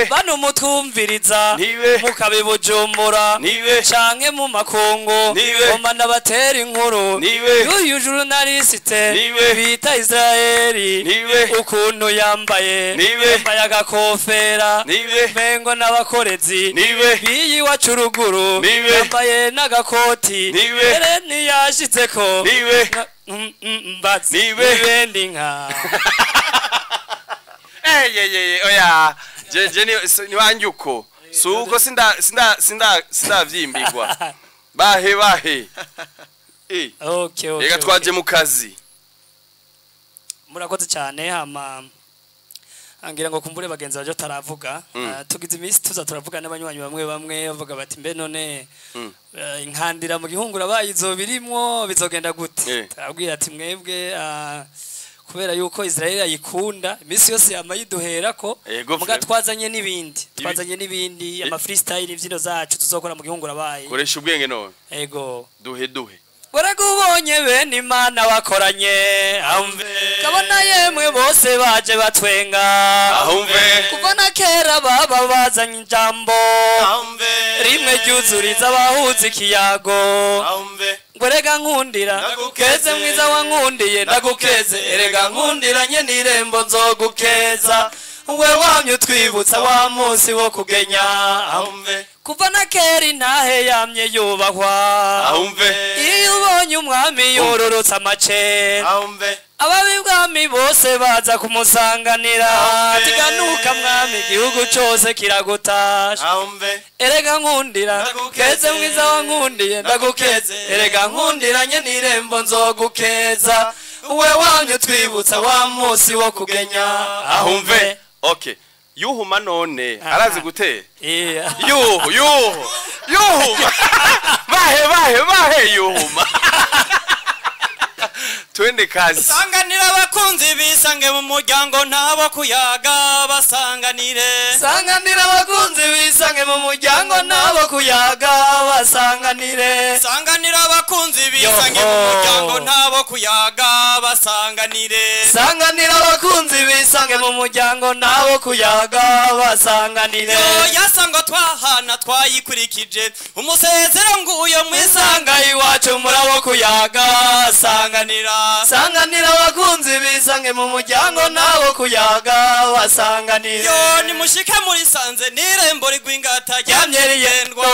bano mutwumviriza Nibe. mukabe Bujumbura Nibe. canke mu makungu Nibe. ngoma ndabatera inkuru Nibe. y'uyu journaliste Nibe. bita Israeli Nibe. ukuntu yambaye Nibe. agakofera Nibe. mengo n'abakorezi Nibe. biyi wacu ruguru Nibe. yambaye n'agakoti Nibe. ere ntiyashitseko Nibe. mbazi Nibe. ndi nka oya je ni wanjuko suko sindavyimbigwa bahe okay reka twaje mu kazi murakoze cyane hama angira ngo kumbure bagenzi baje taravuga tugize iminsi tuza turavuga n'abanywanyi bamwe bavuga bati mbe none inkandira mu gihungura bayizo birimwo bizogenda gute tarabwira ati mwebwe kubera yuko Israel ayikunda iminsi yose yamayiduhera ko muga twazanye n'ibindi ama freestyle ivyino zacu tuzokora mu gihungura bayi koresha ubwenge none ego duhe Baragubonye bene Imana bakoranye ahumve kabona yemwe bose baje batwenga ahumve kuva na kera baba bazanye injambo ahumve rimwe ryuzuriza abahuzi ikiyago ahumve ngwerega nkundira keze mwiza wankundiye ndagukeze erega nkundiranye n'irembo nzogukeza we wamye twibutsa wa munsi wo kugenya ahumve kuva na kera intahe yamye yubahwa ahumve iyo ubonye umwami yororotse amacera ahumve ababi bwami bose baza kumusanganira tiganuka mwami igihugu cyose kiragutasha ahumve erega nkundira keze mwiza wankundiye ndagukeze erega nkundiranye n'irembo nzogukeza we wamye twibutsa wa munsi wo kugenya ahumve okay yuhuma none arazi gutera yuhuma bahe yuhuma twende kazi sanganira abakunzi bisange mu muryango ntabo kuyaga basanganire sanganira abakunzi bisange mu muryango ntabo kuyaga basanganire sanganira abakunzi bisange mu muryango ntabo kuyaga basanganire sanganira abakunzi bisange mu muryango ntabo kuyaga basanganire yasango twahana twayikurikije umusezero nguyo mwisanga iwacu murabo kuyaga sanganira sanganira abakunzi bisange mu muryango nabo kuyaga basanganire yo nimushike muri sanze nirembo rigwingata ryamye rigendwa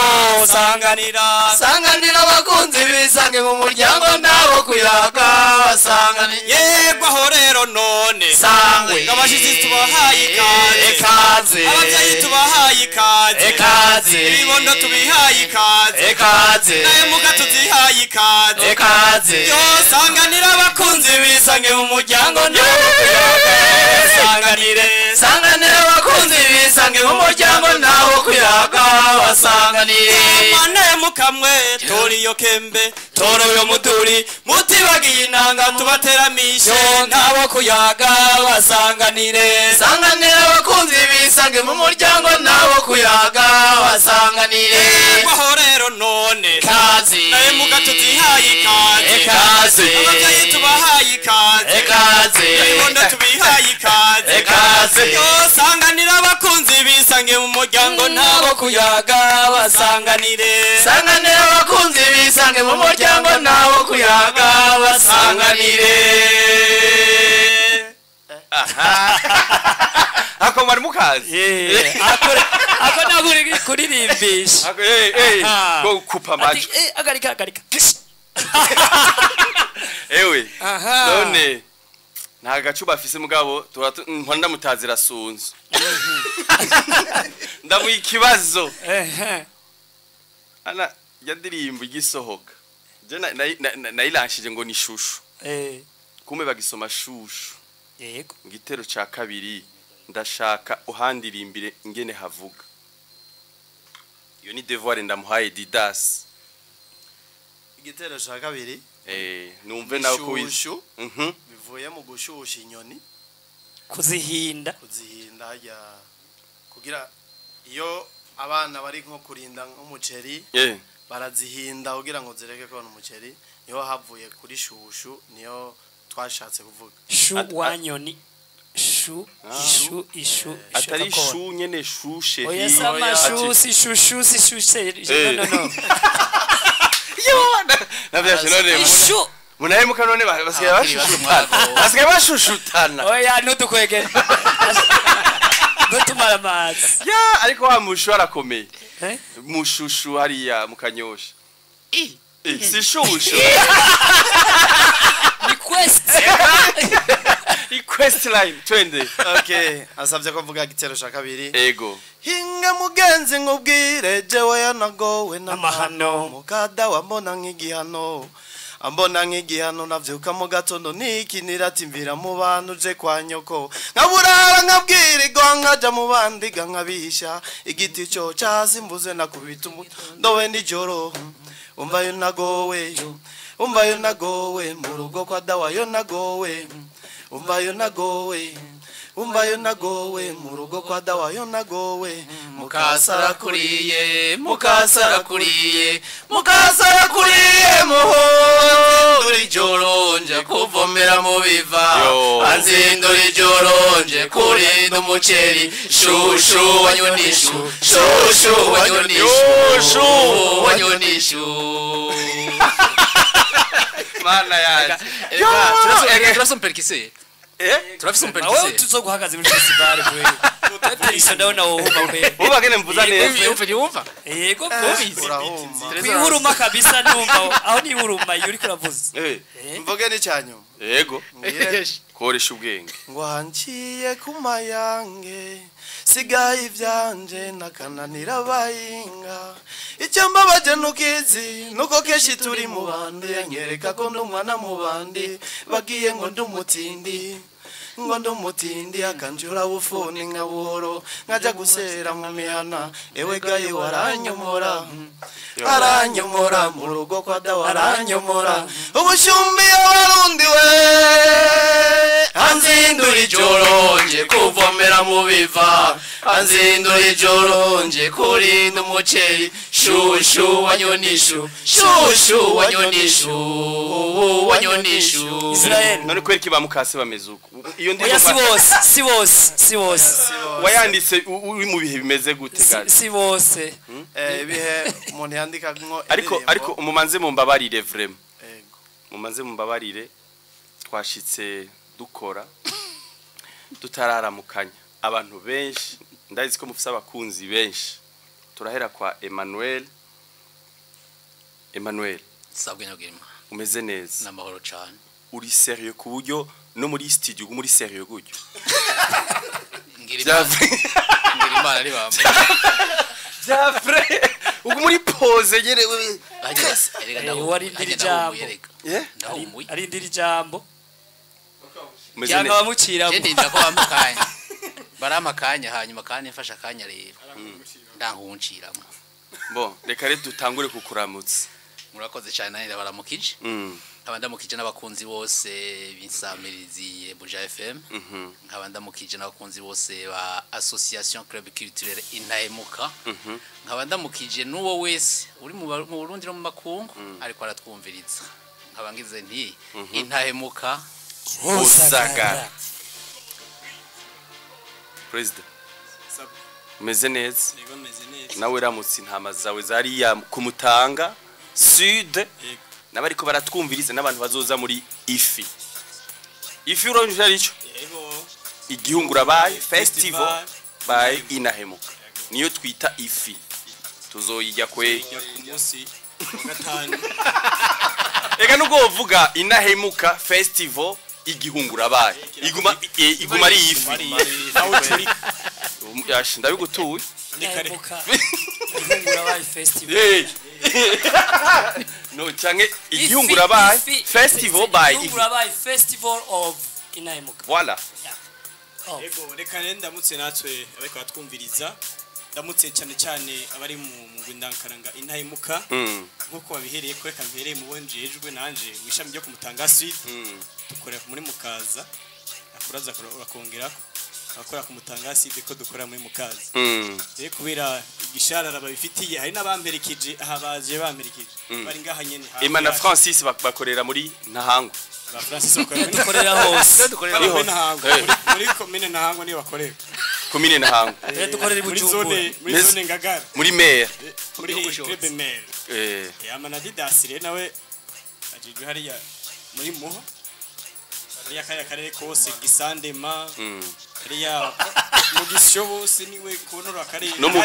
sanganira sanganira abakunzi bisange mu muryango nabo kuyaga basanganire yego aho rero none sangwe abashitsi tubahaye ikaze abavyeyi tubahaye ikaze ibibondo tubihaye ikaze naye muga tuzihaye ikaze yo sanganira abakunzi bisange mu muryango nabo kuyaga sanganira abakunzi bisange mu muryango nabo kuyaga basanganire mane mukamwe toriyo kembe toroyo muduri mutibagiye inanga tubateramishe nabo kuyaga basanganire sanganira abakunzi bisange mu muryango nabo kuyaga basanganire aho rero none kazi naye muga tuzihaye ikaze abavyeyi tubahaye ikaze ibibondo tubihaye ikaze yo sanganira abakunzi bisange mu muryango nabo kuyaga basanganire sanganira abakunzi bisange mu muryango nabo kuyaga basanganire ako mari mukazi ako naguri kuririmbisha go kupa macho agarika ewe none nta gacuba afise mugabo mpanda mutazira sunzu ndamu ikibazo ana yadirimbo igisohoka je nayilanshije ngo ni shushu kume bagisoma shushu yego ngitero ca kabiri ndashaka uhandirimbire ingene havuga iyo ni devoir ndamuhaye Didas igitero ca kabiri numve nawe kuwishu bivuye mu gushusha inyoni kuzihinda ya kugira iyo abana bari nko kurinda nk'umuceri barazihinda kugira ngo zireke kubona umuceri niho havuye kuri shushu niyo twashatse kuvuga shu wanyoni ishu atari shu nyene shushe oya sama si shushu no yo navyashe none ishu munahemuka none basigaye bashushutana oya nudukwegera gutumara amazi ya ariko wa mushu arakomeye mushushu hariya mukanyosha si shushu request line twende okay asabye ko mvuga igitero sha kabiri ego hinga mugenzi nkubwire jewe yanagowe n'amahano mukada wambona nk'igihano ambona nk'igihano navyuka mu gatondo nikinira timvira mu bantu je kwa nyoko nkaburara nkabwirirwa nkaja mu bandi nkabisha igiti cyo casimbuze nakubita ndowe nijoro umva yo nagowe mu rugo kwa dawa yo nagowe umva yo nagowe mu rugo kwa dawa yo nagowe mukasara kuriye muho duri joronje kuvomera mu biva anzinduri joronje kurinda umuceri shushu wanyonishu mana yaje turafise perkise turafise perkise aho tuzoguhagaze muri festival bwe tutari ndabona wohuma kwe uba gene mvuza neza yumva yego kwihuruma kabisa numva aho ni huruma yuri kuravuza mvuge ni cyanyu yego koresha ubwenge ngo hanciye kumayange sigaye ivyanje nakananira bayinga icyo mbabaje nukizi nuko keshi turi mu bandi yanyereka ko ndumwana mu bandi bagiye ngo ndumutindi akanjura bufuni nka buhoro nkaja gusera mu mihana ewe gaye aranyomora mu rugo kwa dawa aranyomora ubushumbi y'abarundi we anzinduri joronje kuvomera mu biva anzinduri joronje kurinda umuceri shushu wanyonishu Israel none kwereka bamukase bameze uko iyo ndi si bose wayanditse uri mu bihe bimeze gute gazi si bose bihe umuntu yandika ngo ariko umumanze mu mbabarire vraiment mumanze mu mbabarire twashitse dukora tutararamukanya abantu benshi ndazi ko mufise abakunzi benshi turahera kwa Emmanuel sabwe nyagirima umeze neza namahoro cyane uri sérieux ku buryo no muri studio muri sérieux gutyo ngirima ari bamwe Jafre ugu muri pose nyene arindira ijambo cyangwa bamucira je ndinda ko bamakanya baramakanya hanyuma kandi mfasha akanya rero ndankunciramo bon reka rero dutangure kukuramutsa murakoze cyane nari baramukije nkabandamukije n'abakunzi bose b'insamirizi Buja FM nkabandamukije n'abakunzi bose ba Association Club Culturelle Intahemuka nkabandamukije n'uwo wese uri mu Burundi no mu makungu ariko aratwumviriza nkabangize nti Intahemuka Usagara President meze neza nawe ramutse intama zawe zariya kumutanga sud nabariko baratwumviriza n'abantu bazoza muri ifi uronje arico igihungura baye festival by Inahemuka niyo twita ifi tuzoyijya kwe ega nugo uvuga Inahemuka festival igihungura baye iguma ari ifi yashi ndabigutuye Inahemuka igihungura baye festival no change igihungura baye festival by igihungura baye festival of Inahemuka voilà ego reka ndamutse natwe abeko batwumviriza ndamutse cyane abari mu ngwindankaranga Inahemuka nkuko babihereye ko reka mpereye mu bonjejwe nanje wishami ryo kumutanga suite dukorera muri Mukaza akuraza urakongera akora kumutanga suite ko dukorera muri Mukaza kubera igisharara babifitiye hari n'abamperekeje aha baje bamperekeje bari ngaha nyene Imana Francis bakorera muri Ntahango ba Francis dukorera hose muri Ntahango muri commune Ntahango niyo bakorera komine Ntahango dukorera muri zone Ngagara muri maire muri club maire Amana Didas rero nawe ajijwe hariya muri Muho hariya karere kose Gisandema hariya mu gisyo bose niwe konora akarere no mu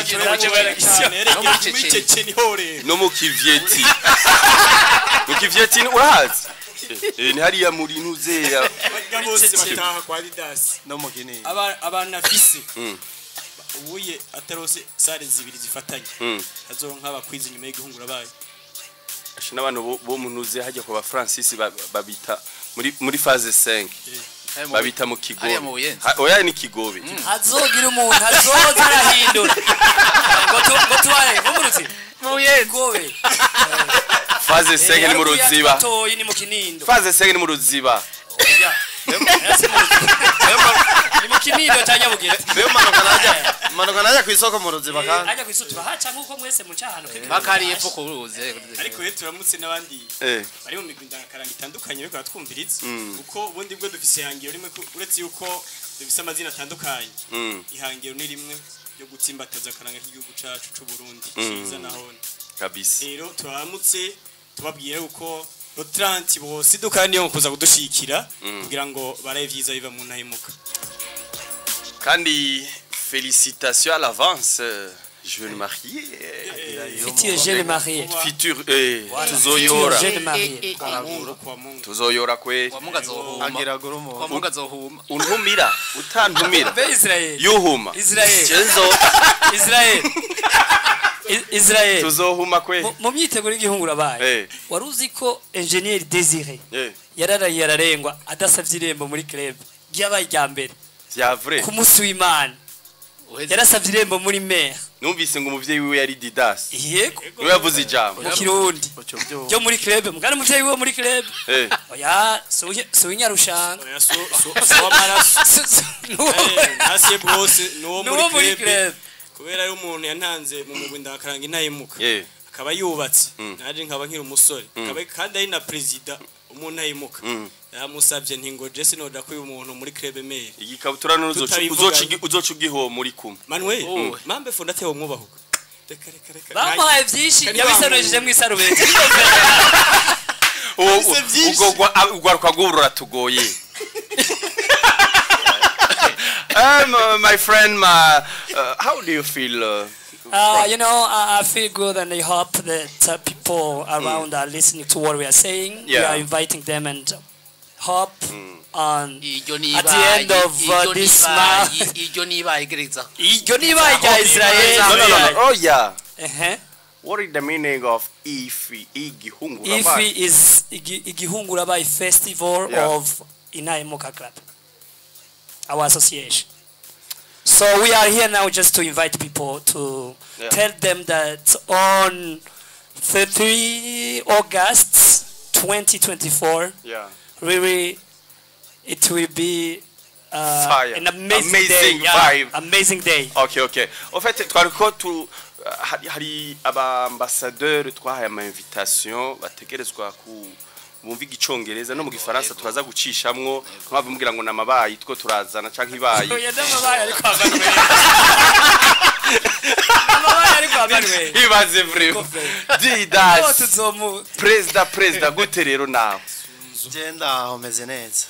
Cece ni hore no mu Kivyeti mu Kivyeti urahazi ni hariya muri Ntuzeya bose bataha kwa Didas no mu Kinini abana fisi ubuye atarose sare zibiri zifatanye azonka abakwiza nyuma y'igihungura baye ashina abantu bo mu Ntuzeya hajya kwa Francis babita muri phase 5 babita mu Kigobe oya ni Kigobe hazogira umuntu hazoza arahindura ngo tuware ngumurutse Kigobe phase 5 ni mu Ruziba toyi ni mu Kinindo phase 5 ni mu Ruziba ni mu Kinindo cyanyabugete Byo manuka najya ku isoko mu Ruziba kandi ajya ku isoko haca nkuko mwese mu cyahano bakariye pfo kuruze ariko rero turamutse n'abandi bari mu migwi ndangakaranga itandukanye biko batwumviriza kuko ubundi bwo dufise ihangiro rimwe uretse yuko dufise amazina atandukanye ihangiro ni rimwe yo gutsimbataza akaranga k'igihugu cacu c'u Burundi ciza nahone kabisa rero turamutse tubabwire uko Rotranti bose dukandi yo kuza kudushikira kugira ngo baraye vyiza biva mu Ntahemuka kandi félicitations à l'avance jeune marié futur jeune marié futur tuzoyora jeune marié tuzoyora kwe agira gurumo kwa Mungu azohuma untumira utantumira be Israel yuhuma Israel tuzohuma kwe mu myiteguro y'igihungura baye waruzi ko engineer Désiré yararaye yararengwa adasavye irembo muri club ryabaye rya mbere vya vrai ku musi w'Imana yarasavye irembo muri maire numvise ngo umuvyeyi wiwe yari Didas yego niwe yavuze ijambo mu Kirundi ryo muri club mugana umuvyeyi wiwe muri club oya so inyarushanga oya so amaraso nasiye bose no muri club kubera yo umuntu yantanze mu mugwi ndakaranga Intahemuka akaba yubatse naje nkaba nkiri umusore akaba kandi ari na president umuntu Ntahemuka yamusabye ntingo Jesse noda ko uyu muntu muri club mail igikabutura uzoca ugiho muri kumwe Manuel mambe fondateho mwubahuka bamuhaye byinshi yabisanojeje mu isarubeti ugwaruka gurura tugoye my friend how do you feel you know, I feel good and I hope that people around are listening to what we are saying. We are inviting them and hope on at the end of this month. Oh yeah. What is the meaning of Ifi? Ifi is Igihungura Bai Festival of Intahemuka Club, our association. So we are here now just to invite people to tell them that on 30 August 2024, really it will be an amazing day. Vibe. Amazing day. Okay. En fait, hari abambassadeur twahaye ama invitation bategerezwa ku bumva igicongereza no mu gifaransa turaza gucishamwo nk'avu mugira ngo namabayi two turazana canke ibayi oya namabayi ariko abanwe namabayi ariko abanwe ibaze vraiment Didas president gute rero nawe genda umeze neza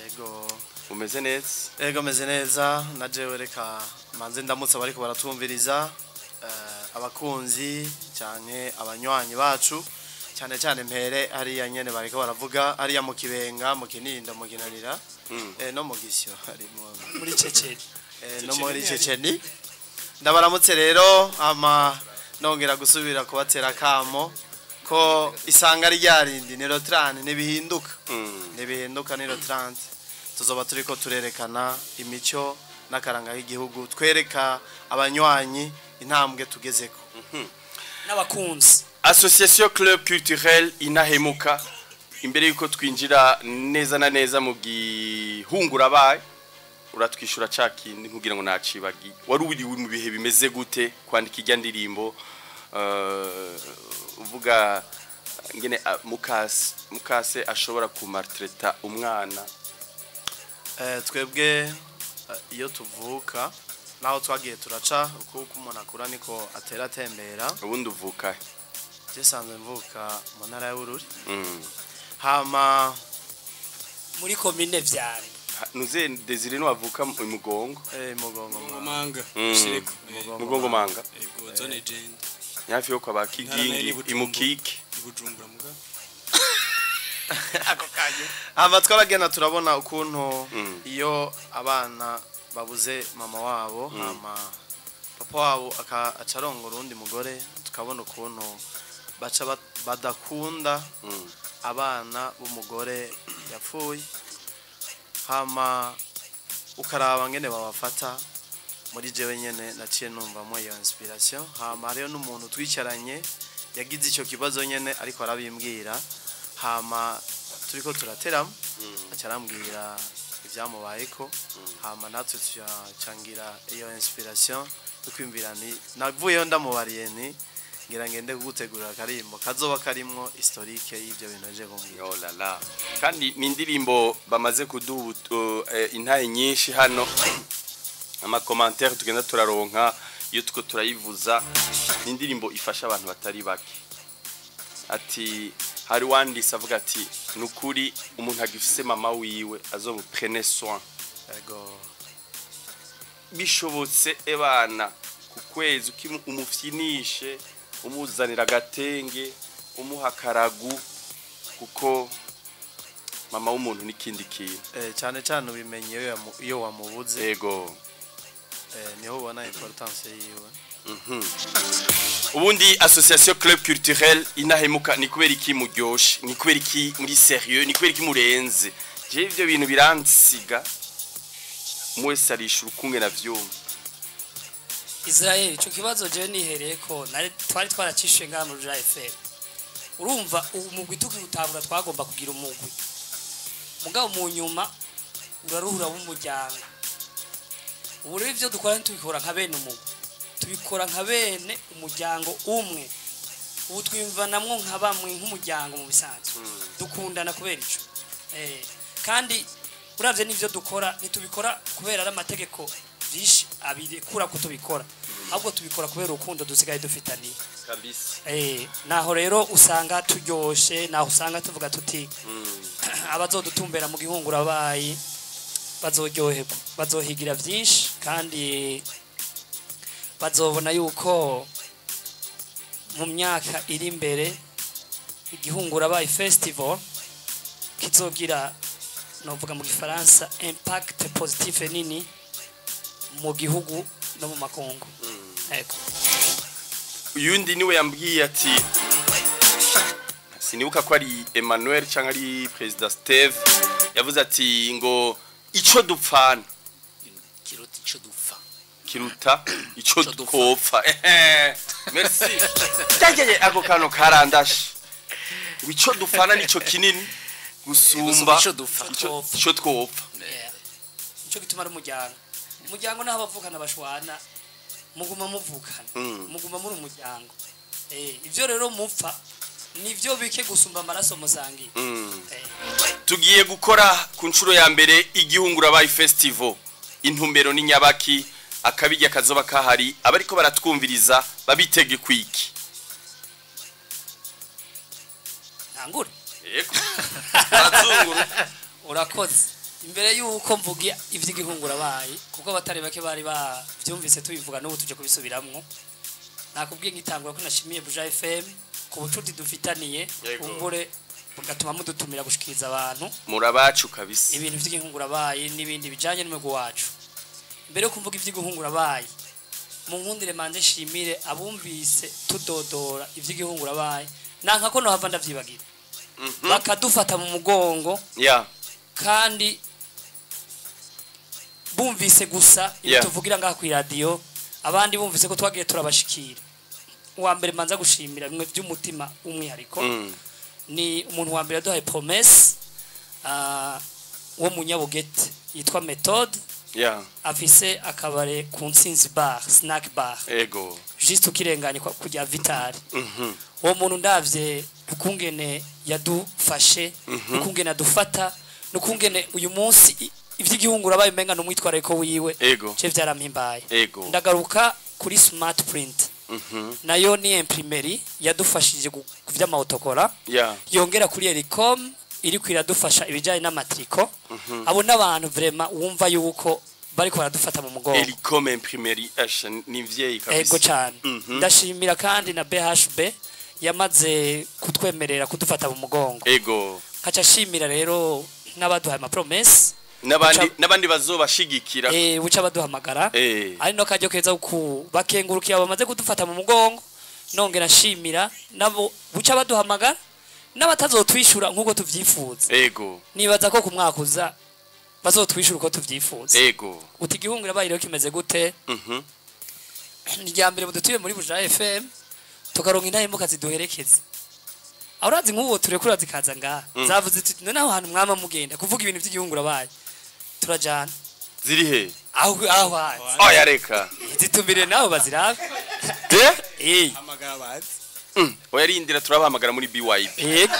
yego umeze neza yego meze neza najewe reka manze ndamutse bariko baratumviriza abakunzi cyane abanywanyi bacu cyane cyane mpere hariya nyene bariko baravuga hariya mu Kibenga mu Kinindo mu Kinanira no mu Gisyo hari muri Ceceni no muri Ceceni ndabaramutse rero ama nongera gusubira kubatera kamo ko isanga ryarindi ni Rotran nibihinduka ni Rotran tuzoba turiko turerekana imico nakaranga y'igihugu twereka abanywanyi intambwe tugezeko n'abakunzi Association Club Culturel Intahemuka imbere yuko twinjira neza na neza mu gihungura baye uratwishura cakindi nkugira ngo nacibagi wari uri mu bihe bimeze gute kwandika ijya ndirimbo uvuga ngene mukase ashobora kumartreta umwana twebwe iyo tuvuka naho twagiye turaca uko umuntu akura niko atera atembera ubundi uvuka jesanzwe mvuka mu ntara ya Bururi hama muri komine vyane nuze Desire no avuka mu mugongo mugongo manga shireko mugongo manga ego zone jende nyafi yo kwa bakigingi imukike ibujumbura muga ako kanye hama twabagena turabona ukuntu iyo abana babuze mama wabo hama papa wabo acaronga urundi mugore tukabona ukuntu baca badakunda abana b'umugore yapfuye hama ukaraba ngene babafata muri jewe nyene naciye numva mo iyo inspiration hama rero n'umuntu twicaranye yagize ico kibazo nyene ariko arabimbwira hama turiko turaterama acarambwira ivyamubayeko hama natwe tucangira iyo inspiration tukwimvira ni navuyeyo ndamubariye ni ngira ngende gutegura karimbo kazoba karimwo historique y'ivyo bintu aje kumbwira oh la la kandi ni indirimbo bamaze kuduha intaye nyinshi hano ama commentaire tugenda turaronka iyo tuko turayivuza ni indirimbo ifasha abantu batari bake ati hari wandise avuga ati nukuri umuntu agifise mama wiwe azomuprene soin ego bishobotse ebana ku kwezi umufyinishe umuzanira gatenge umuha karagu kuko mama w'umuntu nikindi kintu cyane cyane ubimenye iyo wamubuze ego niho ubona importance yiwe ubundi association club culturel inahemuka ni kubera iki muryoshe ni kubera iki muri sérieux ni kubera iki murenze je ivyo bintu biransiga mwese arishura ukunge navyumva Israel ico kibazo je nihereye ko twari twaracishe ngaha mu Jura FM urumva umugwi tukirutangura twagomba kugira umugwi mugabo mu nyuma uraruhura w'umuryango ubu rero ivyo dukora ntitubikora nka bene umugwi tubikora nka bene umuryango umwe ubu twimvanamwo nka bamwe nk'umuryango mu bisanzwe dukundana kubera ico kandi uravye n'ivyo dukora nitubikora kubera ari amategeko vyinshi abirekura ko tubikora ahubwo tubikora kubera urukundo dusigaye dufitaniye kabisa naho rero usanga turyoshe naho usanga tuvuga tuti abazodutumbera mu gihungura bayi bazoryoherwa bazohigira vyinshi kandi bazobona yuko mu myaka iri imbere igihungura bayi festival kizogira novuga mu gifaransa impact positif nini mu gihugu no mu makungu ego uyundi niwe yambwiye ati sinibuka ko ari Emmanuel cyangwa ari President Steve yavuze ati ngo ico dupfana kiruta ico dupfa kiruta ico dupfa merci taje ako kano karandashe ico dupfana nico kinini gusumba ico dupfa ico twopfa ico gituma ari umuryango naho bavukana bashwana muguma muvukana muguma muri umuryango ivyo rero mupfa nivyo bike gusumba amaraso musangiye tugiye gukora ku nshuro ya mbere igihungura bayi festival intumbero ni nyabaki akabijya kazoba kahari abariko baratwumviriza babitege kwiki ntangure yego barazunguru urakoze imbere yuko mvuga ivy'igihungura bayi kuko abatari bake bari bavyumvise tubivuga n'ubu tuje kubisubiramwo nakubwiye ngitangura ko nashimiye Buja FM ku bucuti dufitaniye kumbure bugatuma mudutumira gushikiriza abantu murabacu kabisa ibintu vy'igihungura bayi n'ibindi bijanye n'umego wacu mbere yo kumvuga ivy'igihungura bayi mu nkundire manje shimire abumvise tudodora ivy'igihungura bayi nanka ko no hava ndavyibagira bakadufata mu mugongo kandi bumvise gusa tuvugira ngaha ku radio abandi bumvise ko twagiye turabashikira uwa mbere manza gushimira bimwe by'umutima umwihariko ni umuntu wa mbere yaduhaye promesse wo munyabugete yitwa Methode Yeah. afise akabare ku Ntsinzi bar snack bar Ego. juste ukirenganye kujya Vitali uwo muntu ndavye ukungene yadufashe ukungene adufata nukungene uyu munsi ivy'igihungura baye menga no mwitwarariko wiwe Ego. je vyarampimbaye Ego. ndagaruka kuri smart print nayo ni imprimerie yadufashije kuvya autocola Yeah. yongera kuri Ericom iri kwiradufasha ibijanye n'amatriko abo n'abantu vraiment wumva yuko bariko baradufata mu mugongo Ericom imprimerie H ni vieille kabisa. ego cyane ndashimira kandi na BHB yamaze kutwemerera kudufata mu mugongo Ego. kaca shimira rero n'abaduhaye ama promise Nabandi bazobashigikira. buca baduhamagara ari no kajyo keza ku bakengurukiye bamaze kudufata mu mugongo nongera shimira nabo buca baduhamagara n'abatazotwishura nkuko tuvyifuza Ego. nibaza ko kumwakuza bazotwishura uko tuvyifuza Ego. uti igihungura bayiro kimeze gute rya mbere mudutuye muri Buja FM tukaronka intahemuka ziduherekeza urazi nk'uwo turekura zikaza ngaha zavuze ati none aho hantu mwama mugenda kuvuga ibintu by'igihungura baye turajana Ziri he? aho hantu Oya reka. zitumbire naho bazirabe amagara bazi Oya rindira turabahamagara muri BYP. yego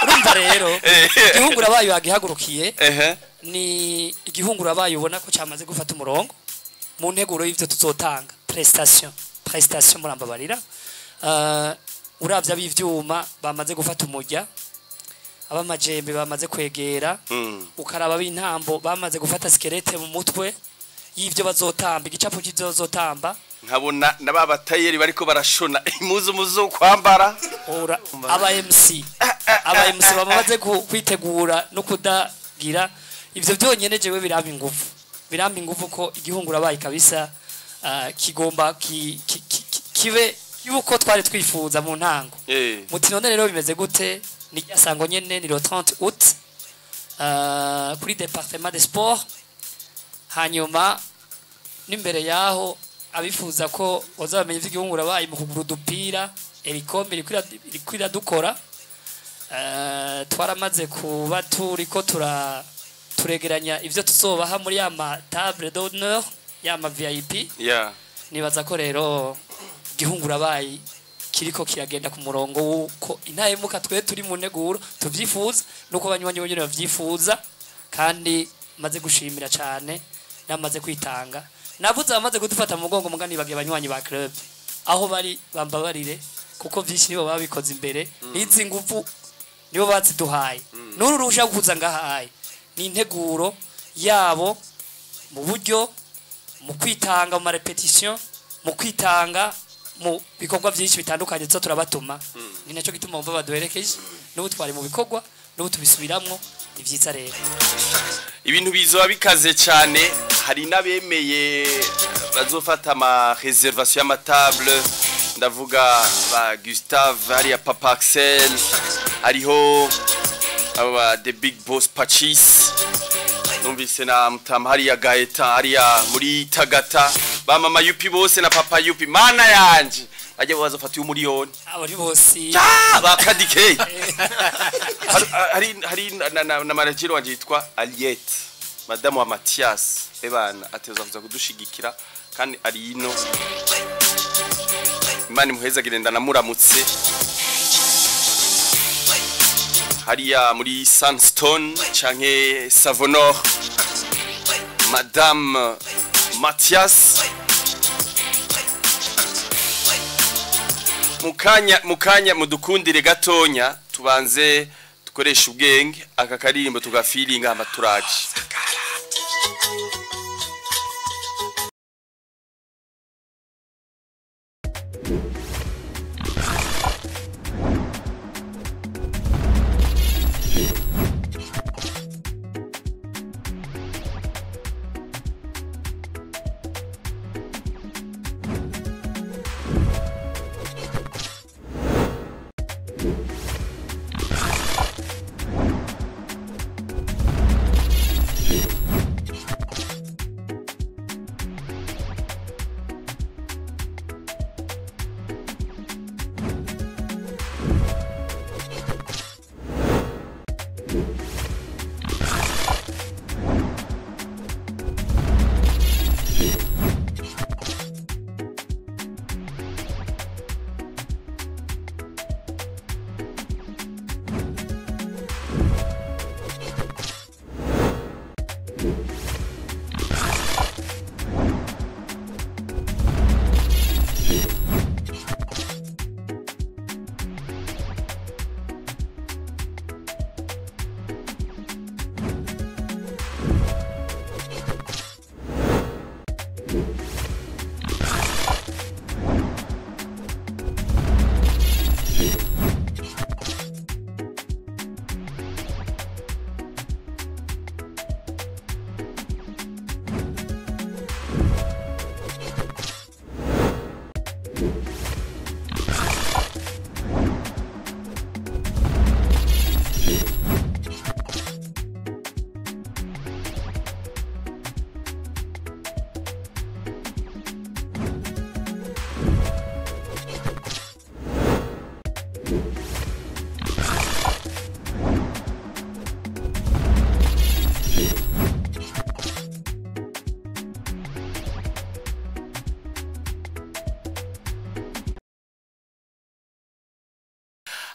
urumva rero igihungura baye yagihagurukiye ni igihungura baye ubona ko cyamaze gufata umurongo mu nteguro y'ivyo tuzotanga prestation murambabarira uravye abivyuma bamaze gufata umujya abamajembe bamaze kwegera ukaraba b'intambo bamaze gufata skelete mu mutwe y'ivyo bazotamba igicapo cy'izozotamba nkabona nababatayeri bariko barashona imuzu muzo kwambara aba MC bamaze kwitegura no kudagira ivyo byonyene jewe birampa ingufu ko igihungura bayi kabisa kigomba kibe yuko twari twifuza mu ntango muti none rero bimeze gute ni yasango nyene ni le 30 août kuri département des sports hanyuma n'imbere yaho abifuza ko bazamenye ivy'igihungura bayi mu kugura udupira Ericom irikwira dukora twaramaze kuba turiko turegeranya ivyo tuzobaha muri ya table d'honneur ya VIP nibaza ko rero igihungura bayi kiriko kiragenda ku murongo wuko intahemuka twe turi mu neguro tuvyifuza nuko banywanyi bonyene bavyifuza kandi maze gushimira cyane namaze kwitanga navuze bamaze kudufata mu mugongo mugani bagiye banywanyi ba club aho bari bambabarire kuko vyinshi nibo babikoze imbere izi ngufu nibo baziduhaye nuru rusha kuza ngahaye ni integuro yabo mu buryo mu kwitanga mu repetition mu kwitanga mu bikorwa byinshi bitandukanye zo turabatuma ni naco gituma umva baduherekeje n'ubu twari mu bikorwa n'ubu tubisubiramwo ni vyiza rero ibintu bizoba bikaze cyane hari nabemeye bazofata ama reservation y'amatable ndavuga ba Gustave hari ya Papa Axel hariho aba the big boss Pachis numvise na mutama hari ya Gaeta hari ya muri Tagata ba mama yupi bose na papa yupi mana yanje aje bazofata umuriyoni abari bose ba kadike hari na manager wanje yitwa Aliette madame wa Mathias ebana ateza kuza kudushigikira kandi ari ino Imana muheza girenda namuramutse hariya muri Sandstone canke Savonor madame Mathias mukanya mudukundire gatonya tubanze dukoresha ubwenge aka karirimbo tugafilinga amaturaje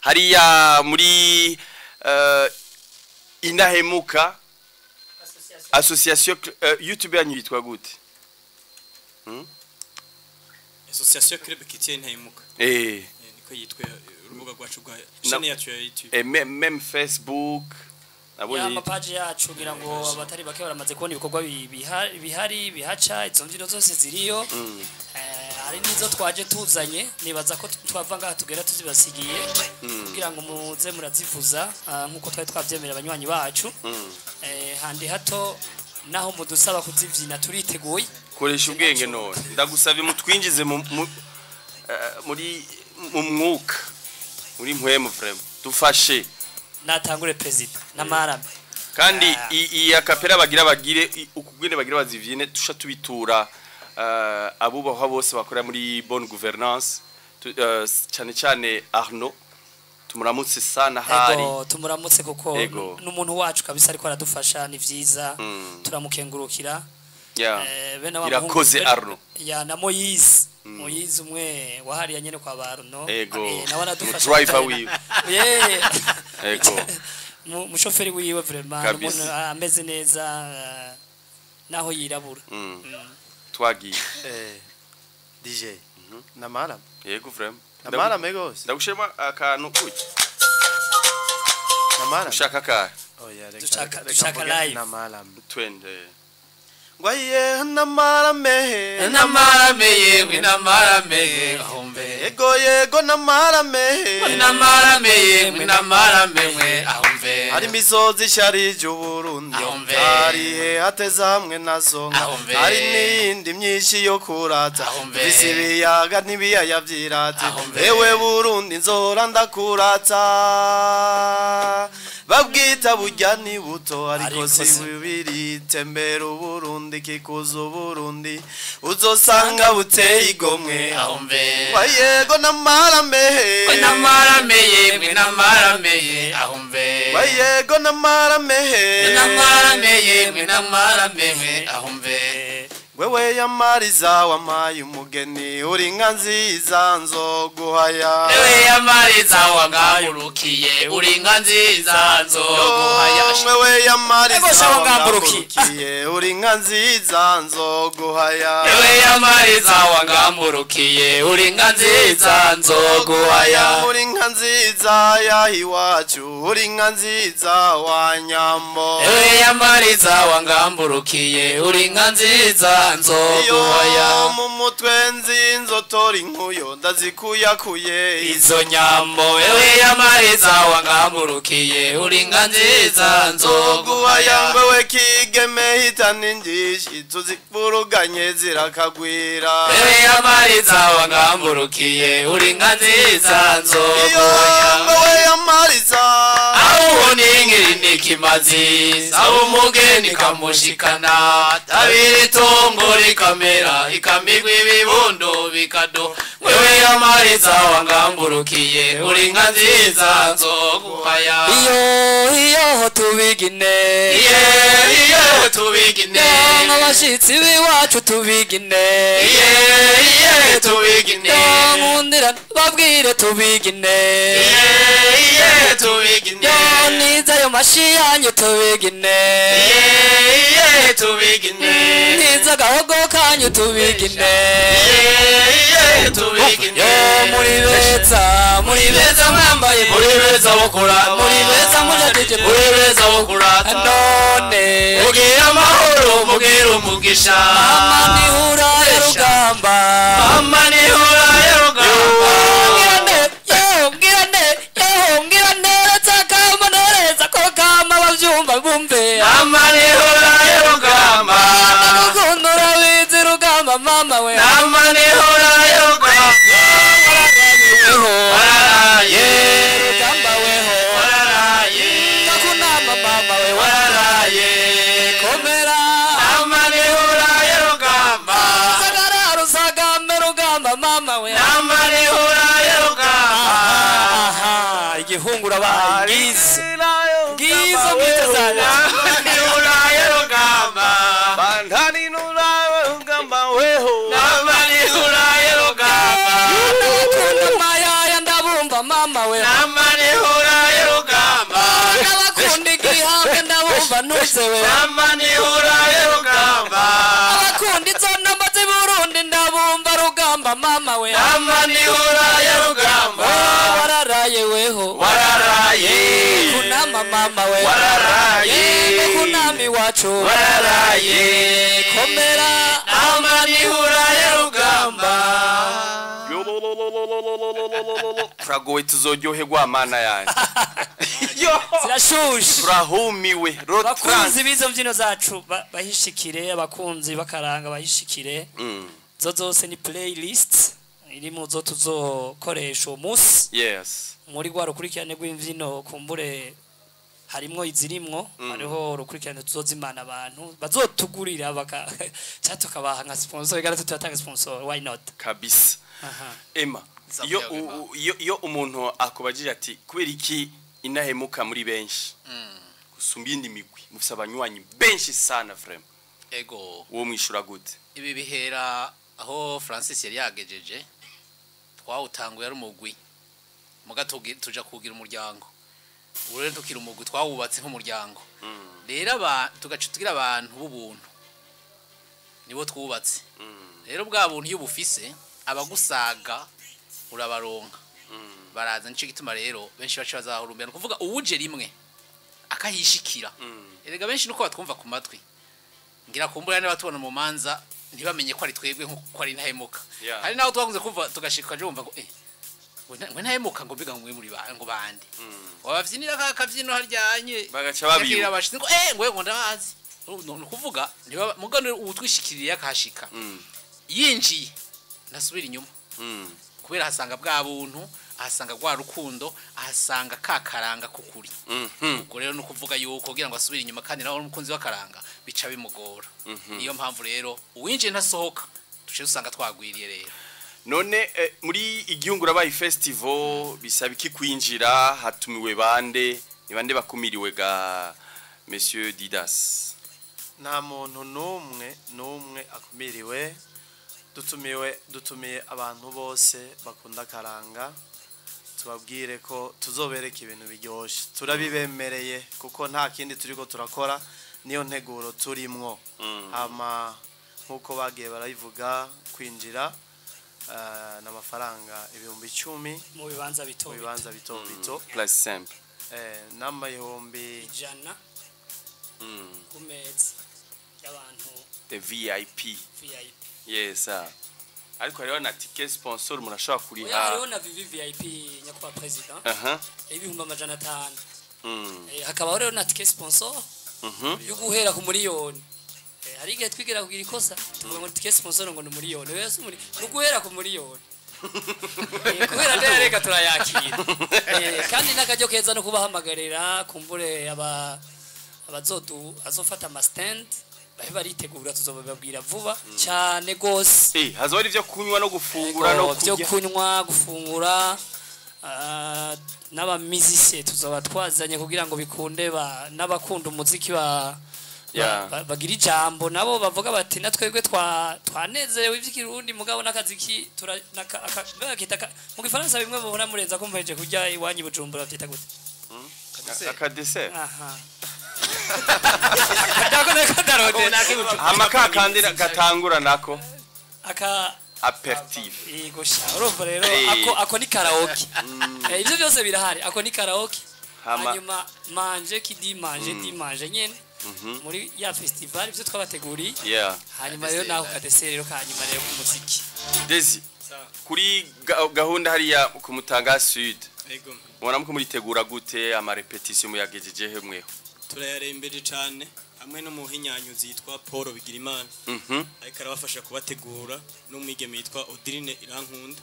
hariya muri Inahemuka association YouTube yanyu yitwa gute? Association Club Kitiye Inahemuka. Niko yitwa urubuga rwacu rwa channel yacu ya YouTube. Même Facebook. Ya mapaji yacu kugira ngo abatari bake baramaze kubona ibikorwa bihari bihaca izo mbyino zose ziriyo. Hari nizo twaje tuzanye nibaza ko twava ngaha tugera tuzibasigiye kugira ngo muze murazifuza nkuko twari twavyemera abanywanyi bacu. Handi hato naho mudusaba kuzivyina turiteguye. Koresha ubwenge none ndagusabye mutwinjize muri mwuka muri mpwemu vraiment dufashe natangure president namarame kandi iyi akapera bagire ukugwene bagira bazivyine tusha tubitura abubaho bose bakora muri bonne gouvernance cyane cyane Arnaud tumuramutse sana hari tumuramutse kuko n'umuntu wacu kabisa ariko aradufasha ni vyiza turamukengurukira irakoze Arnaud na Moise umwe wahariya nyene kwa Arnaud nawe aradufasha driver wiwe mushoferi wiwe vraiment umuntu ameze neza naho yirabura twagiye DJ namara vraiment namara megos ndagushema akantu kuki namara ushaka ka dushaka live namara twende Gwaye namarame yewe namarame ahumbe yego namarame yewe namarame mwe ahumbe hari misozi shari y'Uburundi hari hatezamwe nazonga hari nindi myinshi yo kurata bisibiyaga nibiyaya vyirata ewe Burundi nzora ndakurata babwita bujyani buto ariko sibibiri tembera Uburundi kikuzo Burundi uzosanga buteye igomwe ahumbe yego namarame yewe namarame ahumbe yego namarame yewe namarame ahumbe wewe yamariza wamaye umugeni uri nka nziza nzoguhaya wewe yamariza wangamurukiye uri nka nziza nzoguhaya wewe yamariza wangamurukiye uri nka nziza nzoguhaya wewe yamariza wangamurukiye uri nka nziza nzoguhaya uri nka nziza yahiwacu uri nka nziza wa Nyambo wewe yamariza wangamurukiye uri nka nziza nzoguhaya mu mutwe nzinzo tori nkuyo ndazikuyakuye izo Nyambo wewe yamariza wangamurukiye uri nka nziza nzoguhaya wewe kigeme hitana injishi tuzipuruganye zirakagwira wewe yamariza wangamurukiye uri nka nziza nzoguhaya wewe yamariza aho ningiri nikimazi aho umugeni kamushikana tabiri tongori kamera ikamigwa ibibondo bikado wewe yamariza wangamburukiye uri nka nziza nzoguhaya iyo tubigine iyo tubigine abashitsi biwacu tubigine iyo tubigine nkundira babwire tubigine iyo tubigine niza ayo mashi yanyu tubigine iyo tubigine niza gahogo kanyu tubigine tubigine muri beza muri muri beza mwambaye muri beza bukura muri beza mujadije muri beza bukura none mugira amahoro mugira umugisha mama nihura ya rugamba mama nihura ya rugamba ngirane tsakama nereza ko kama bavyumva bumve mama nihura ya rugamba nakundura wizi rugamba mama we mama nihura ya rugamba wararaye rugamba weho wararaye kakunama mama we wararaye komera mama nihura ya rugamba sagara rusagambe rugamba mama we mama nihura ya rugamba igihungura bagize gizo mitazana nihura ya rugamba bandani nura rugamba weho mama nihura ya rugamba nakunda maya ndabumva mama we mama nihura ya rugamba abakunda igihange ndabumva nuze we mama nihura ya rugamba abakunda izo namba z'i Burundi ndabumva rugamba mama we mama nihura ya rugamba wararaye weho wararaye kunama mama we wararaye kunami wacu wararaye komera mama nihura ya rugamba turagowe tuzoryoherwa mana yanjye zirashushe turahumiwe abakunzi b'izo mbyino zacu bahishikire abakunzi bakaranga bahishikire zo zose ni playlist iri mu zo tuzokoresha uwo munsi yes muri rwa rukurikirane rw'imbyino kumbure harimwo izirimwo hariho urukurikirane tuzozimana abantu bazotugurira cyangwa tukabaha nka sponsor igara tutatanga sponsor why not kabisa Emma iyo umuntu akubajije ati kubera iki inahemuka muri benshi gusumba indi migwi mufise abanywanyi benshi sana vraiment ego uwo mwishura gute ibi bihera aho Francis yari yagejeje twawutanguye ari umugwi mugatugi tuja kugira umuryango urere tukira umugwi twawubatse nk'umuryango rero tugacutugira abantu b'ubuntu nibo twubatse rero bwa buntu iyo bufise abagusaga urabaronka baraza nico gituma rero benshi bace bazahurumbira kuvuga uwuje rimwe akahishikira erega benshi nuko batwumva ku matwi ngira kumbura n'abatubona mu manza ntibamenye ko ari twebwe nko ari ntahemuka hari naho twakunze kumva tugashika je umva ngo we ntahemuka ngo biga ngo muri ngo bandi wabavyinira akavyino haryanye bagaca babiyo ngo ndabazi nukuvuga mugano utwishikiriye akashika yinjiye nasubira inyuma kubera hasanga bwa buntu ahasanga gwa rukundo ahasanga kakaranga kukuri ubwo rero nukuvuga yuko kugira ngo asubire inyuma kandi naho umukunzi w'akaranga bica bimugora niyo mpamvu rero uwinjiye ntasohoka tuce usanga twagwiriye rero none muri igihungura bayi festival bisaba iki kwinjira hatumiwe bande ni bande bakumiriwe ga Monsieur Didas nta muntu numwe akumiriwe dutumiye abantu bose bakunda karanga tubabwire ko tuzobereka ibintu biryoshye turabibemereye kuko nta kindi turiko turakora niyo nteguro turimwo hama nkuko bagiye barayivuga kwinjira n'amafaranga 10,000 mu bibanza bito plus simple n'amayihumbi ijana ku meza y'abantu the VIP yes ariko rero na ticket sponsor murashobora kuriha hariho na VIP nyakubahwa president ibihumbi 500 hakaba rero na ticket sponsor yo guhera ku miliyoni hari igihe twigira kugira ikosa tuvuga ngo ticket sponsor ngo ni miliyoni wewe se no guhera ku miliyoni kubera rero reka turayakira kandi nakajyo keza no kubahamagarira kumbure azofata ama stand baritegura tuzobabwira vuba cyane gose hazo ari byo kunywa no gufungura no kurya byo kunywa gufungura n'aba musiciens tuzoba twazanye kugira ngo bikunde n'abakunda umuziki bagira ijambo nabo bavuga bati natwebwe twanezerewe ivy'ikirundi mugabo nakaziki mu gifaransa bimwe mubona murenza ko mpeje kujya iwanyi Bujumbura byita gute akadessert kadako ne kadarode amakakandira gatangura nako aperitif yego sha urumva rero ako ni karaoke ivyo byose birahari ako ni karaoke hanyuma manje kidi manje di manje nyene muri ya festival ivyo twabateguriye hanyuma rero naho kadeseri rero kanyuma rero ku muziki Dezi kuri gahunda hariya ku Mutanga Sud yego ubona muko muritegura gute ama repetition muyagejeje hemweho turayarembeje cyane hamwe no muhinyanyo zitwa Paul Bigirimana ariko arabafasha kubategura no mwigeme yitwa Odrine Irankunda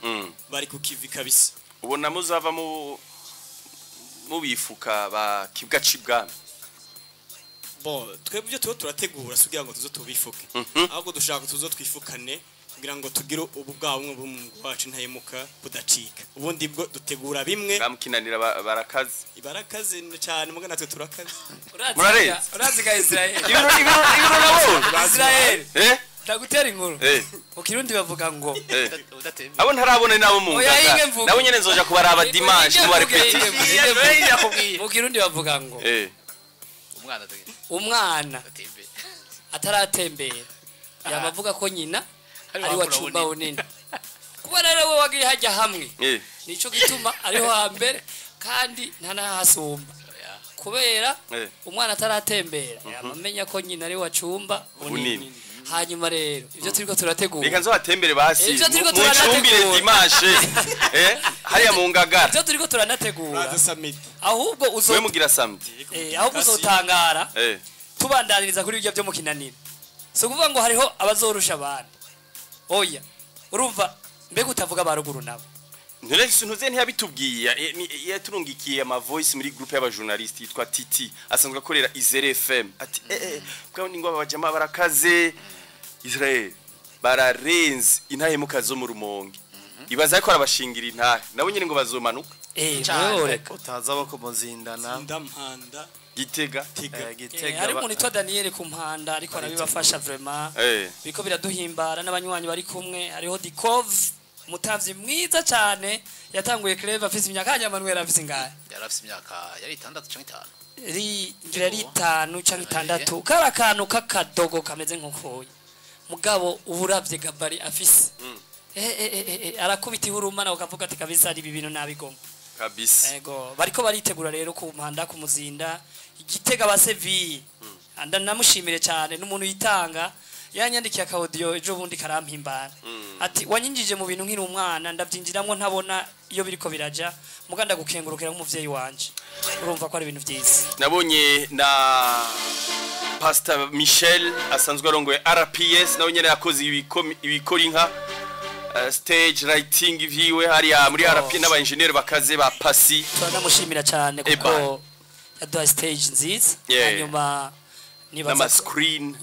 bari ku kivi kabisa ubona muzava mu bifuka ba kibwa cibwami twebwe byo turategura sugira ngo tuzo tubifuke ahubwo dushaka tuzo twifukane kugira ngo tugire ubu bwabumwe bw'umuntu wacu ntayemuka budacika ubundi bwo dutegura bimwe bamukinanira barakaze ibarakaze cyane muga natwe turakaze urazi ga Israel ibiro nabo Israel ndagutera inkuru mu Kirundi bavuga ngo abo ntarabona nabo mu ngaga nabo nyene nzoja kubaraba dimanche mu repetition mu Kirundi bavuga ngo umwana ataratembera yabavuga ko nyina ari wacumba unini kuba rero we wagiye hajya hamwe nico gituma ariho hambere kandi ntanahasumba kubera umwana ataratembera yamamenya ko nyina ari wacumba unini hanyuma rero ivyo turiko turategura reka nzo batembere basi mucumbire dimanche hariya mu ngagara ivyo turiko turanategura ahubwo we mugira samedi ahubwo uzotangara tubandaniriza kuri ibyo byo mu Kinanira so kuvuga ngo hariho abazorusha abandi oya urumva mbega utavuga baruguru nabo Nturetse ntuze ntiyabitubwiye yaturungikiye ama voice muri groupe y'abajournaliste yitwa Titi asanzwe akorera Izere FM ati bwa ngo abajama barakaze Israel bararenze intahemuka zo mu Rumonge ibaza ko arabashingira intahe nabo nyine ngo bazomanuka utaza bako muzindana ndampanda Gitega hari umuntu yitwa Daniel ku mpanda ariko arabibafasha vraiment biko biraduhimbara n'abanywanyi bari kumwe hariho Dikov mutavyi mwiza cyane yatanguye club afise imyaka y'amanuel afise ngaye yarafise imyaka yari 6 cyangwa 5 ngira ari 5 cyangwa 6 kara kantu kakadogo kameze nkokoye mugabo uburavye gabari afise arakubita ihurumana ukavuga ati kabisa ari ibintu nabigoma kabisa yego bariko baritegura rero ku mpanda ku muzinda Igitega basevi anda namushimire cyane n'umuntu yitanga yanyandikiye aka audio ejo bundi karampimbara ati wanyinjije mu bintu nkiri umwana ndavyinjiramwo ntabona iyo biriko biraja muganda gukengurukira nk'umuvyeyi wanje urumva ko ari ibintu byiza nabonye na Pastor Michel asanzwe arongoye RPS nawe nyene yakoze ibikora inka stage lighting vyiwe hari muri RP n'aba engineer bakaze ba pasi twanamushimira cyane kuko yaduha stage nziza hanyuma niba screen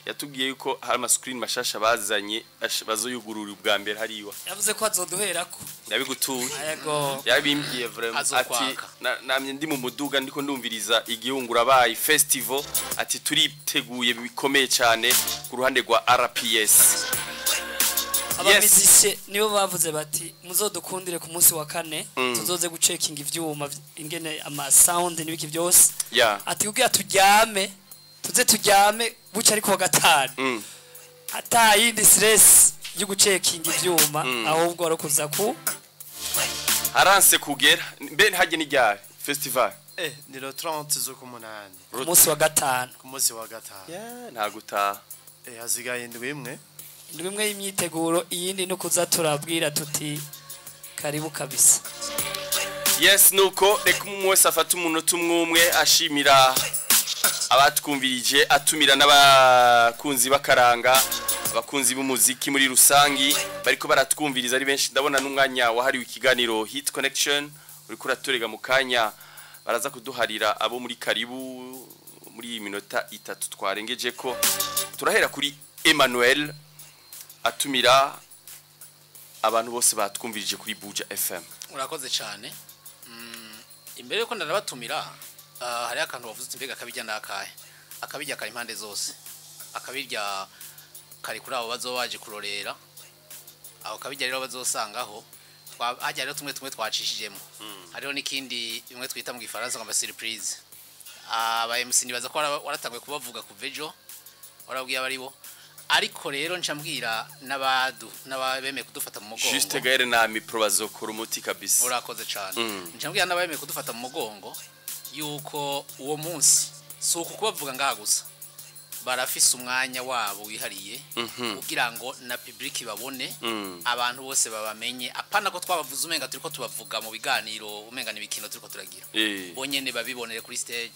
yatubwiye yuko hari ama screen mashasha bazanye bazoyugurura ubwa mbere hariwa yavuze ko azoduherako yabigutuye yego yabimbwiye vraiment ati namye ndi mu muduga ndiko ndumviriza igihungura bayi festival ati turiteguye bikomeye cyane ku ruhande rwa RPS abamizishe nibo bavuze bati muzodukundire ku munsi wa 4 tuzoze gucekinga ivyuma ingene ama sound n'ibiki byose ati kugira turyame tuze turyame buca ariko wa 5 ata yindi stress yo gucekinga ivyuma ahubwo ari kuza ku haranse kugera mbe haje n'ijyari festival ni le 30 zo kumunani ku munsi wa 5 ku munsi wa 5 nta gutaha hazigaye indwi imwe y'imyiteguro iyindi no kuza turabwira tuti karibu kabisa yes nuko reka umwese afata umunota umwe ashimira abatwumvirije atumira n'abakunzi bakaranga abakunzi b'umuziki muri rusangi bariko baratwumviriza ari benshi ndabona n'umwanya wahariwe ikiganiro Hit Connection uri kuratorega mu kanya baraza kuduharira abo muri karibu muri minota 3 twarengeje ko turahera kuri Emmanuel atumira abantu bose batwumvirije kuri Buja FM urakoze cyane imbere yuko ndanabatumira hari akantu bavuze mbega akabijya ndakaye akabijya kari impande zose akabijya kari kuri abo bazobaje kurorera aho kabijya rero bazosangaho hajya rero tumwe twacishijemo hariho n'ikindi bimwe twita mu gifaransa nka surprise aba MC nibaza ko waratanguye kubavuga ku vejo warabwiye abari bo ariko rero ncambwira n'abemeye kudufata mu mugongo juste gaire na mipro bazokora umuti kabisa urakoze cyane ncambwira n'abemeye kudufata mu mugongo yuko uwo munsi so kubavuga ngaha gusa barafise umwanya wabo wihariye kugira ngo na public babone abantu bose babamenye apana ko twabavuze umenga turiko tubavuga mu biganiro umenga n'ibikino turiko turagira bonyene babibonere kuri stage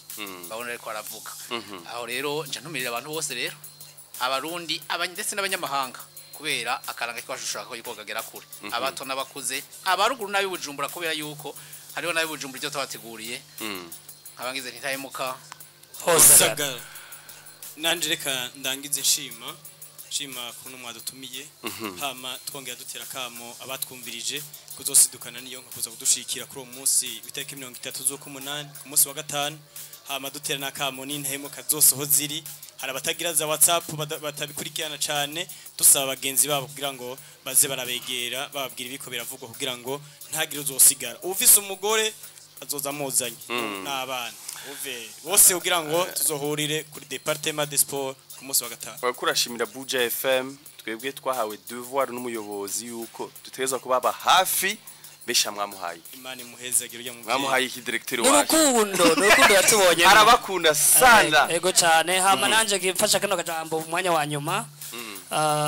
babonere ko aravuga aho rero nca ntumirira abantu bose rero abarundi ndetse n'abanyamahanga kubera akaranga kwashushaka ko yikogagera kure abato n'abakuze abaruguru nabi bujumbura kubera yuko hariho nabi bujumbura byo tabateguriye abangize ntitayemuka hose nanje reka ndangize nshima kuno mwadutumiye hama twongera dutera kamo abatwumvirije kuzosidukana niyo nka kuza kudushikira kuri uwo munsi biteke 30 z'ukumunani ku munsi wa gatanu hama dutera nakamo n'intehemuka zose ho ziri hari abatagira za WhatsApp batabikurikirana cyane dusaba abagenzi babo kugira ngo baze barabegera bababwira ibiko biravugwa kugira ngo ntagire uzosigara ufise umugore azoza muzanye n'abana uve bose kugira ngo tuzohurire kuri Departement des Sports ku munsi wa gatanu bakurashimira Buja FM twebwe twahawe devoir n'umuyobozi yuko dutegezwa kubaba hafi besha mwamuhaye Imana muhezagiro ya mwamuhaye iki directeur wacu n'urukundo yatubonye arabakunda sana ego cyane hama nanje gifasha kano kajambo umwanya wa nyuma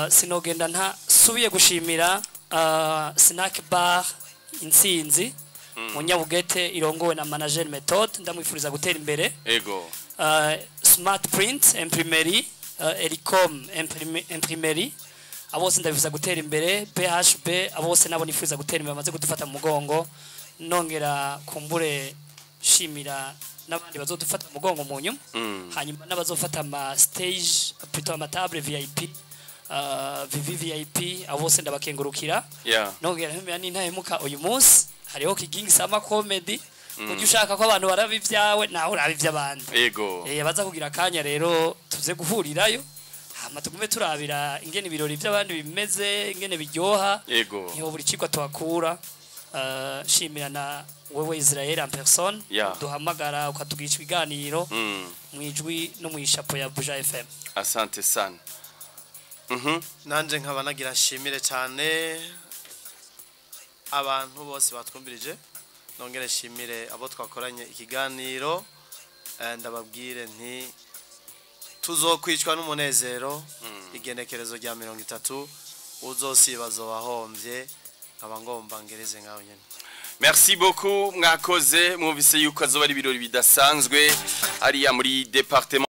sinogenda nta subiye gushimira snack bar Intsinzi Munyabugete irongowe na manager method ndamwifuriza gutera imbere ego smart print imprimerie Elicom imprimerie abose ndabifuza gutera imbere PHB abose nabo nifuza gutera imbere bamaze kudufata mu mugongo nongera kumbure shimira n'abandi bazodufata mu mugongo mu nyuma hanyuma n'abazofata ama stage plutôt ama table VIP VVVIP abose ndabakengurukira nongera mpemera n'intahemuka uyu munsi hariho Kigingi Sama comedy ujye ushaka ko abantu barabi vyawe naho urabi vy'abandi ego baza kugira kanya rero tuze guhurirayo hama tugume turabira ingene ibirori by'abandi bimeze ingene biryoha ego niho buri ciko twakura shimira na wewe Israel en personne duhamagara ukatugisha ibiganiro mwijwi no mwishapo ya Buja FM asante sana nanje nkaba nagira shimire cyane abantu bose batwumbirije nongere shimire abo twakoranye ikiganiro ndababwire nti tuzokwicwa n'umunezero igenekerezo rya 30 uzosibazo wahombye nkaba ngomba ngereze ngaho nyene merci beaucoup mwakoze mwumvise yuko azoba ari ibirori bidasanzwe ariya muri département